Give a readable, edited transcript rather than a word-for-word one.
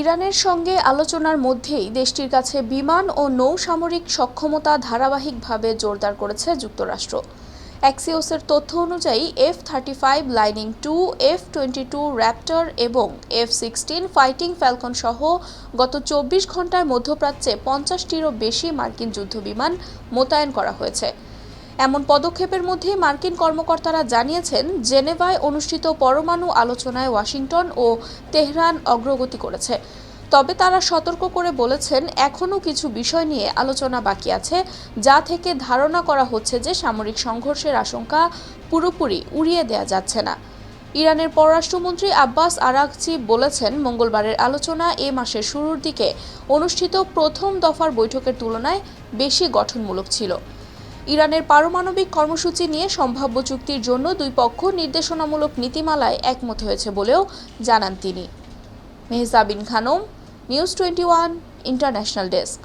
ইরানের সঙ্গে আলোচনার মধ্যেই দেশটির কাছে বিমান ও নৌ-সামরিক সক্ষমতা ধারাবাহিকভাবে জোরদার করেছে যুক্তরাষ্ট্র। অ্যাক্সিওসের তথ্য অনুযায়ী F-35 লাইনিং 2, F-22 র্যাপটর এবং F-16 ফাইটিং ফ্যালকন সহ গত 24 ঘণ্টায় মধ্যপ্রাচ্যে 50টিরও বেশি মার্কিন যুদ্ধবিমান মোতায়েন করা হয়েছে। এমন পদক্ষেপের মধ্যে মার্কিন কর্মকর্তারা জানিয়েছেন, জেনেভায় অনুষ্ঠিত পরমাণু আলোচনায় ওয়াশিংটন ও তেহরান অগ্রগতি করেছে। তবে তারা সতর্ক করে বলেছেন, এখনও কিছু বিষয় নিয়ে আলোচনা বাকি আছে, যা থেকে ধারণা করা হচ্ছে যে সামরিক সংঘর্ষের আশঙ্কা পুরোপুরি উড়িয়ে দেওয়া যাচ্ছে না। ইরানের পররাষ্ট্রমন্ত্রী আব্বাস আরাগচি বলেছেন, মঙ্গলবারের আলোচনা এ মাসের শুরুর দিকে অনুষ্ঠিত প্রথম দফার বৈঠকের তুলনায় বেশি গঠনমূলক ছিল। ইরানের পারমাণবিক কর্মসূচি নিয়ে সম্ভাব্য চুক্তির জন্য দুই পক্ষ নির্দেশনামূলক নীতিমালায় একমত হয়েছে বলেও জানান তিনি। Mehjabin Khanam, news 21 international desk.